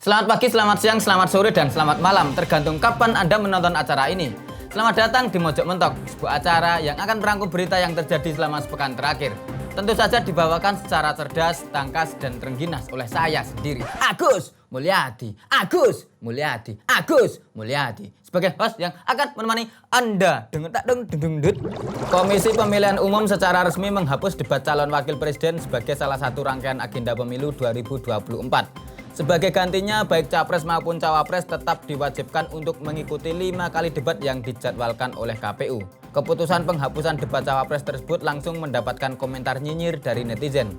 Selamat pagi, selamat siang, selamat sore, dan selamat malam, tergantung kapan Anda menonton acara ini. Selamat datang di Mojok Mentok, sebuah acara yang akan merangkum berita yang terjadi selama sepekan terakhir. Tentu saja dibawakan secara cerdas, tangkas, dan terengginas oleh saya sendiri, Agus Mulyadi, sebagai host yang akan menemani Anda. Komisi Pemilihan Umum secara resmi menghapus debat calon wakil presiden sebagai salah satu rangkaian agenda pemilu 2024. Sebagai gantinya, baik capres maupun cawapres tetap diwajibkan untuk mengikuti 5 kali debat yang dijadwalkan oleh KPU. Keputusan penghapusan debat cawapres tersebut langsung mendapatkan komentar nyinyir dari netizen.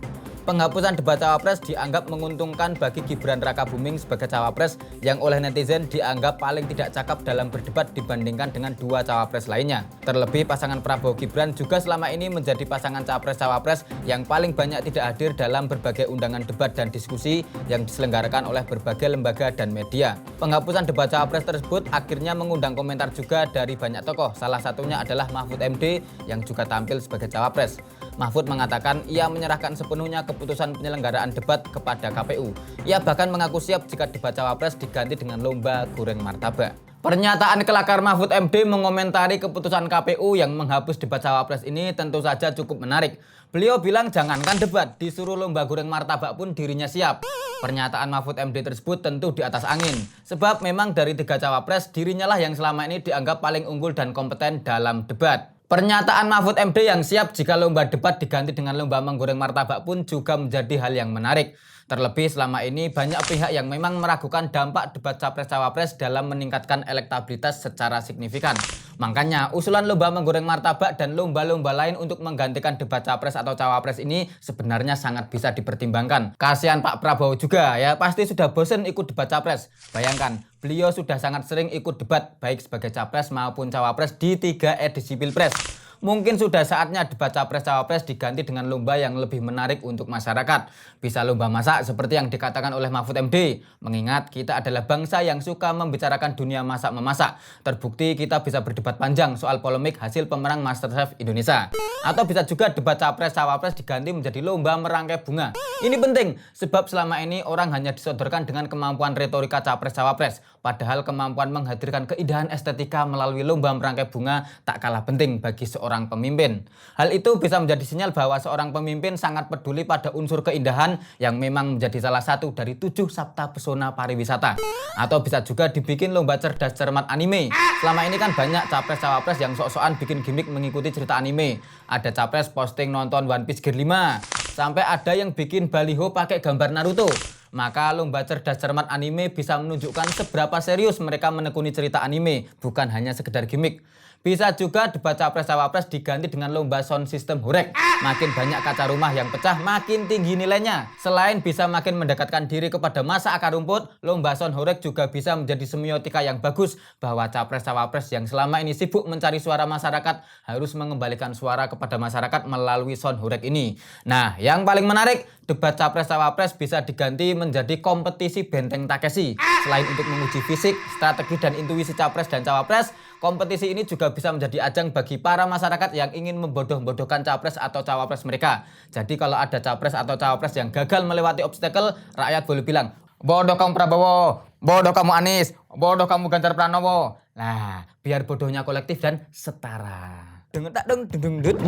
Penghapusan debat cawapres dianggap menguntungkan bagi Gibran Rakabuming sebagai cawapres yang oleh netizen dianggap paling tidak cakap dalam berdebat dibandingkan dengan dua cawapres lainnya. Terlebih pasangan Prabowo Gibran juga selama ini menjadi pasangan capres-cawapres yang paling banyak tidak hadir dalam berbagai undangan debat dan diskusi yang diselenggarakan oleh berbagai lembaga dan media. Penghapusan debat cawapres tersebut akhirnya mengundang komentar juga dari banyak tokoh, salah satunya adalah Mahfud MD yang juga tampil sebagai cawapres. Mahfud mengatakan ia menyerahkan sepenuhnya keputusan penyelenggaraan debat kepada KPU. Ia bahkan mengaku siap jika debat cawapres diganti dengan lomba goreng martabak. Pernyataan kelakar Mahfud MD mengomentari keputusan KPU yang menghapus debat cawapres ini tentu saja cukup menarik. Beliau bilang jangankan debat, disuruh lomba goreng martabak pun dirinya siap. Pernyataan Mahfud MD tersebut tentu di atas angin. Sebab memang dari 3 cawapres, dirinya lah yang selama ini dianggap paling unggul dan kompeten dalam debat. Pernyataan Mahfud MD yang siap jika lomba debat diganti dengan lomba menggoreng martabak pun juga menjadi hal yang menarik. Terlebih selama ini banyak pihak yang memang meragukan dampak debat capres-cawapres dalam meningkatkan elektabilitas secara signifikan. Makanya usulan lomba menggoreng martabak dan lomba-lomba lain untuk menggantikan debat capres atau cawapres ini sebenarnya sangat bisa dipertimbangkan. Kasihan Pak Prabowo juga ya, pasti sudah bosen ikut debat capres. Bayangkan, beliau sudah sangat sering ikut debat baik sebagai capres maupun cawapres di 3 edisi Pilpres. Mungkin sudah saatnya debat capres-cawapres diganti dengan lomba yang lebih menarik untuk masyarakat. Bisa lomba masak seperti yang dikatakan oleh Mahfud MD. Mengingat kita adalah bangsa yang suka membicarakan dunia masak-memasak. Terbukti kita bisa berdebat panjang soal polemik hasil pemenang MasterChef Indonesia. Atau bisa juga debat capres-cawapres diganti menjadi lomba merangkai bunga. Ini penting sebab selama ini orang hanya disodorkan dengan kemampuan retorika capres-cawapres. Padahal kemampuan menghadirkan keindahan estetika melalui lomba merangkai bunga tak kalah penting bagi seorang pemimpin. Hal itu bisa menjadi sinyal bahwa seorang pemimpin sangat peduli pada unsur keindahan yang memang menjadi salah satu dari 7 sabta pesona pariwisata. Atau bisa juga dibikin lomba cerdas cermat anime. Selama ini kan banyak capres-cawapres yang sok-sokan bikin gimmick mengikuti cerita anime. Ada capres posting nonton One Piece Gear 5. Sampai ada yang bikin baliho pakai gambar Naruto. Maka lomba cerdas cermat anime bisa menunjukkan seberapa serius mereka menekuni cerita anime, bukan hanya sekedar gimmick. Bisa juga debat capres-cawapres diganti dengan lomba sound system horeg. Makin banyak kaca rumah yang pecah, makin tinggi nilainya. Selain bisa makin mendekatkan diri kepada masa akar rumput, lomba sound horeg juga bisa menjadi semiotika yang bagus bahwa capres-cawapres yang selama ini sibuk mencari suara masyarakat harus mengembalikan suara kepada masyarakat melalui sound horeg ini. Nah, yang paling menarik, debat capres-cawapres bisa diganti menjadi kompetisi benteng Takeshi. Selain untuk menguji fisik, strategi dan intuisi capres dan cawapres, kompetisi ini juga bisa menjadi ajang bagi para masyarakat yang ingin membodoh-bodohkan capres atau cawapres mereka. Jadi kalau ada capres atau cawapres yang gagal melewati obstacle, rakyat boleh bilang, bodoh kamu Prabowo, bodoh kamu Anies, bodoh kamu Ganjar Pranowo. Nah, biar bodohnya kolektif dan setara.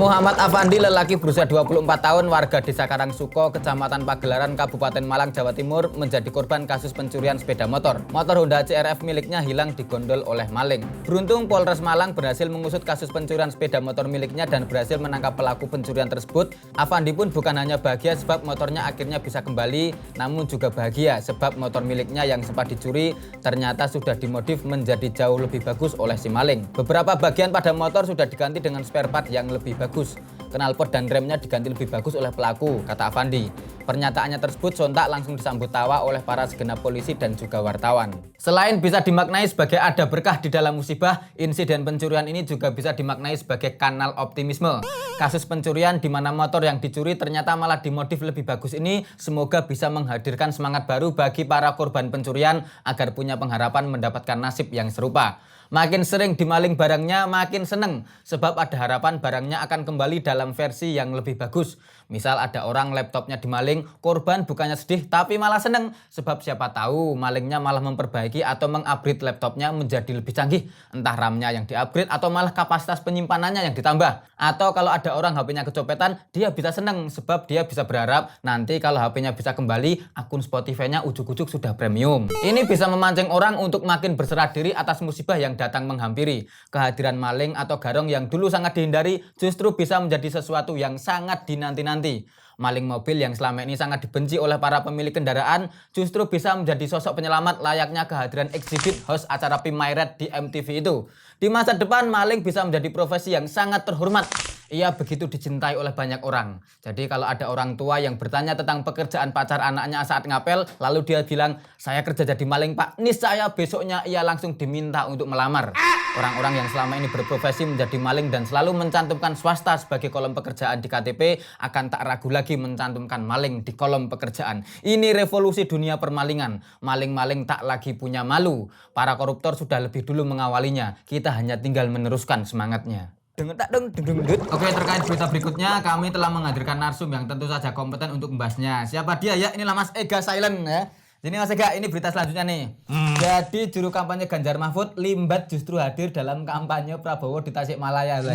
Muhammad Afandi, lelaki berusia 24 tahun, warga Desa Karangsuko, Kecamatan Pagelaran, Kabupaten Malang, Jawa Timur, menjadi korban kasus pencurian sepeda motor. Motor Honda CR-F miliknya hilang digondol oleh maling. Beruntung Polres Malang berhasil mengusut kasus pencurian sepeda motor miliknya dan berhasil menangkap pelaku pencurian tersebut. Afandi pun bukan hanya bahagia sebab motornya akhirnya bisa kembali, namun juga bahagia sebab motor miliknya yang sempat dicuri ternyata sudah dimodif menjadi jauh lebih bagus oleh si maling. Beberapa bagian pada motor sudah diganti dengan spare part yang lebih bagus. Knalpot dan remnya diganti lebih bagus oleh pelaku, kata Afandi. Pernyataannya tersebut sontak langsung disambut tawa oleh para segenap polisi dan juga wartawan. Selain bisa dimaknai sebagai ada berkah di dalam musibah, insiden pencurian ini juga bisa dimaknai sebagai kanal optimisme. Kasus pencurian di mana motor yang dicuri ternyata malah dimodif lebih bagus ini semoga bisa menghadirkan semangat baru bagi para korban pencurian agar punya pengharapan mendapatkan nasib yang serupa. Makin sering dimaling barangnya makin seneng sebab ada harapan barangnya akan kembali dalam versi yang lebih bagus. Misal ada orang laptopnya dimaling, korban bukannya sedih tapi malah seneng. Sebab siapa tahu malingnya malah memperbaiki atau mengupgrade laptopnya menjadi lebih canggih. Entah RAM-nya yang diupgrade atau malah kapasitas penyimpanannya yang ditambah. Atau kalau ada orang HP-nya kecopetan, dia bisa seneng sebab dia bisa berharap nanti kalau HP-nya bisa kembali, akun Spotify-nya ujuk-ujuk sudah premium. Ini bisa memancing orang untuk makin berserah diri atas musibah yang datang menghampiri. Kehadiran maling atau garong yang dulu sangat dihindari justru bisa menjadi sesuatu yang sangat dinanti-nanti. Maling mobil yang selama ini sangat dibenci oleh para pemilik kendaraan justru bisa menjadi sosok penyelamat layaknya kehadiran exhibit host acara Pimairet di MTV itu. Di masa depan maling bisa menjadi profesi yang sangat terhormat. Ia begitu dicintai oleh banyak orang. Jadi kalau ada orang tua yang bertanya tentang pekerjaan pacar anaknya saat ngapel, lalu dia bilang, saya kerja jadi maling pak, niscaya besoknya ia langsung diminta untuk melamar. Orang-orang yang selama ini berprofesi menjadi maling dan selalu mencantumkan swasta sebagai kolom pekerjaan di KTP akan tak ragu lagi mencantumkan maling di kolom pekerjaan. Ini revolusi dunia permalingan. Maling-maling tak lagi punya malu. Para koruptor sudah lebih dulu mengawalinya. Kita hanya tinggal meneruskan semangatnya. Oke, terkait berita berikutnya kami telah menghadirkan narsum yang tentu saja kompeten untuk membahasnya. Siapa dia ya? Inilah Mas Ega Silent ya. Jadi Mas Ega, ini berita selanjutnya nih. Jadi juru kampanye Ganjar Mahfud Limbat justru hadir dalam kampanye Prabowo di Tasikmalaya.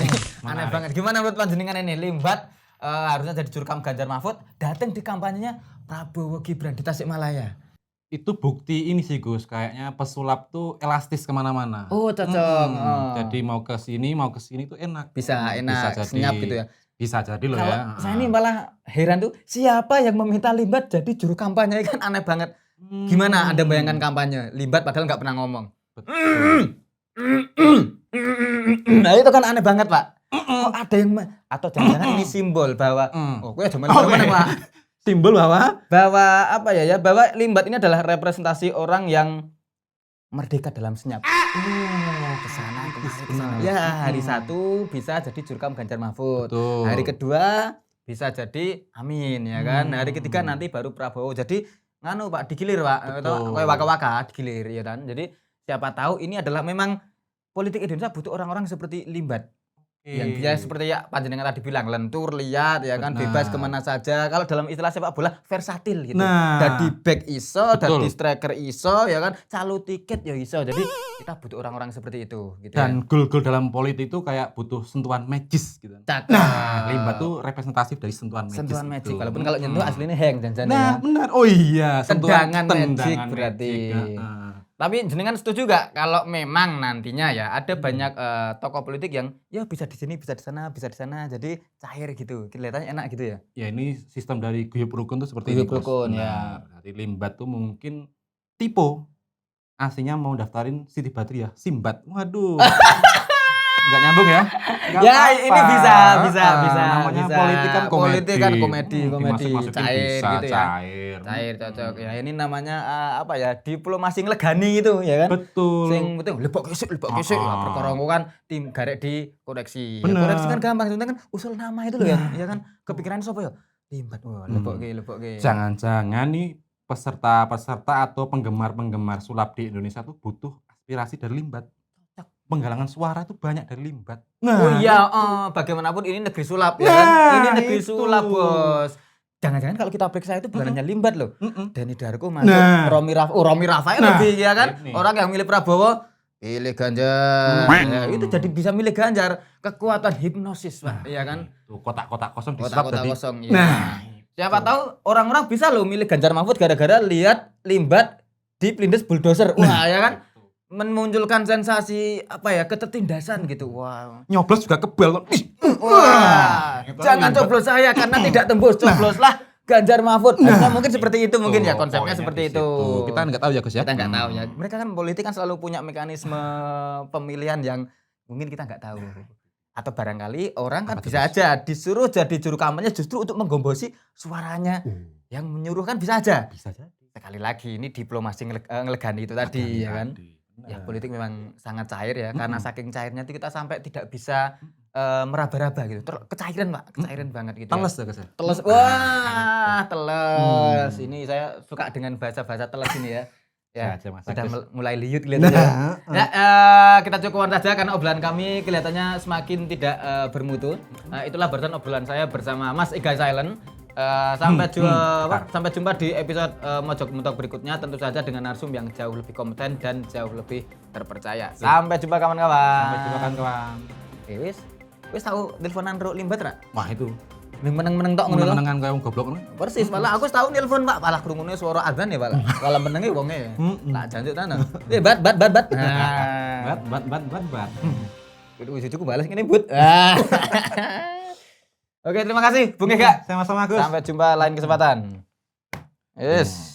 Aneh banget. Gimana menurut panjenengan ini? Limbat harusnya jadi juru kampanye Ganjar Mahfud datang di kampanyenya Prabowo Gibran di Tasikmalaya. Itu bukti ini sih Gus, kayaknya pesulap tuh elastis kemana-mana. Oh cocok. Jadi mau ke sini tuh enak. Bisa enak, jadi, senyap gitu ya. Bisa jadi loh Kalau ya. saya ini malah heran tuh siapa yang meminta Limbat jadi juru kampanye kan aneh banget. Gimana Anda bayangkan kampanye Limbat padahal nggak pernah ngomong. Nah itu kan aneh banget Pak. Kok ada yang atau jangan-jangan ini simbol bahwa oh gue cuma Pak. Simbol bahwa Apa ya bahwa Limbat ini adalah representasi orang yang merdeka dalam senyap. Kesana kemari. Ya hari satu bisa jadi jurkam Ganjar Mahfud. Betul. Hari kedua bisa jadi Amin ya kan. Hari ketiga nanti baru Prabowo. Jadi nganu Pak digilir Pak. Atau kayak waka-waka digilir ya kan. Jadi siapa tahu ini adalah memang politik Indonesia butuh orang-orang seperti Limbat. Yang dia seperti ya panjenengan tadi bilang lentur, lihat ya kan, bebas kemana saja. Kalau dalam istilah sepak bola versatil gitu. Dadi back iso, dadi striker iso ya kan, calo tiket ya iso. Jadi kita butuh orang-orang seperti itu gitu. Dan gol-gol dalam politik itu kayak butuh sentuhan magis gitu. Nah, Limbat tuh representatif dari sentuhan magis. Sentuhan magic. Walaupun kalau nyentuh aslinya hang dan Nah, benar. Oh iya, tendangan magic berarti. Tapi jenengan setuju gak kalau memang nantinya ya ada banyak tokoh politik yang ya bisa di sini, bisa di sana, bisa di sana, jadi cair gitu. Kelihatannya enak gitu ya. Ya ini sistem dari guyub rukun tuh seperti Guyub ini. rukun ya. Dari Limbat tuh mungkin tipe aslinya mau daftarin Siti Badriah, Simbat. Waduh. Enggak nyambung ya? Ya ini bisa. Namanya politik kan komedi. Politik kan komedi bisa, cair gitu ya. Cair cocok ya. Ini namanya apa ya? Diplomasi nglegani gitu ya kan. Betul. Sing penting lebok kisik. Ya perkara kan tim garek dikoreksi. Ya, Bener. koreksi kan gampang, sebenarnya kan usul nama itu loh ya kan. Kepikiran sapa ya? Limbat. Wah, lebok ki. Jangan-jangan nih peserta atau penggemar sulap di Indonesia tuh butuh aspirasi dari Limbat. Penggalangan suara itu banyak dari Limbat. Oh iya, bagaimanapun ini negeri sulap ya kan. Ini negeri sulap, Bos. Jangan-jangan kalau kita periksa itu bukan hanya Limbat loh. Denny Darko masuk, Romi Rafael lebih ya kan. Orang yang milih Prabowo pilih Ganjar. Ya, itu jadi bisa milih Ganjar. Kekuatan hipnosis, Pak, ya kan. Tuh kotak-kotak kosong disulap Kotak-kotak jadi. kosong. Ya. Siapa tahu orang-orang bisa loh milih Ganjar Mahfud gara-gara lihat Limbat di Plindes bulldozer. Wah, ya kan. Memunculkan sensasi apa ya ketertindasan gitu. Wow. Nyoblos juga kebal kok. Wah. Jangan coblos saya karena tidak tembus. Cobloslah Ganjar Mahfud. Mungkin seperti itu mungkin ya konsepnya seperti itu. Kita nggak tahu ya Gus ya. Kita nggak tahu ya. Mereka kan politik kan selalu punya mekanisme pemilihan yang mungkin kita nggak tahu. Atau barangkali orang kan bisa aja disuruh jadi juru kampanye justru untuk menggombosi suaranya. Yang menyuruh kan bisa aja. Bisa jadi. Sekali lagi ini diplomasi ngelegani itu tadi ya kan. Ya politik memang sangat cair ya karena saking cairnya itu kita sampai tidak bisa meraba-raba gitu. Kecairan Pak, kecairan banget gitu. Teles ya Gus ya. Teles. Wah, teles. Ini saya suka dengan bahasa-bahasa teles ini ya. Ya, Sehat, Mas sudah Agus. mulai liut kelihatannya. Ya, kita cukupkan saja karena obrolan kami kelihatannya semakin tidak bermutu. Itulah barusan obrolan saya bersama Mas Iga Silent. Sampai jumpa di episode Mojok Mentok berikutnya, tentu saja dengan narsum yang jauh lebih kompeten dan jauh lebih terpercaya. Sampai jumpa kawan-kawan. Sampai jumpa kawan. Wis tahu teleponan ro limbat ra? Wah itu. Meneng-meneng tok ngono lho. Menengan kayak wong goblok ngono. Persis, malah aku tahu nelpon Pak, malah krungune suara azan ya, Pak. Malah menenge wonge. Tak janjuk tenan. Bat. Nah. Bat. Wis cukup balas ngene, Bud. Oke, terima kasih Bung Ega. Sama-sama Gus. Sampai jumpa lain kesempatan. Yes.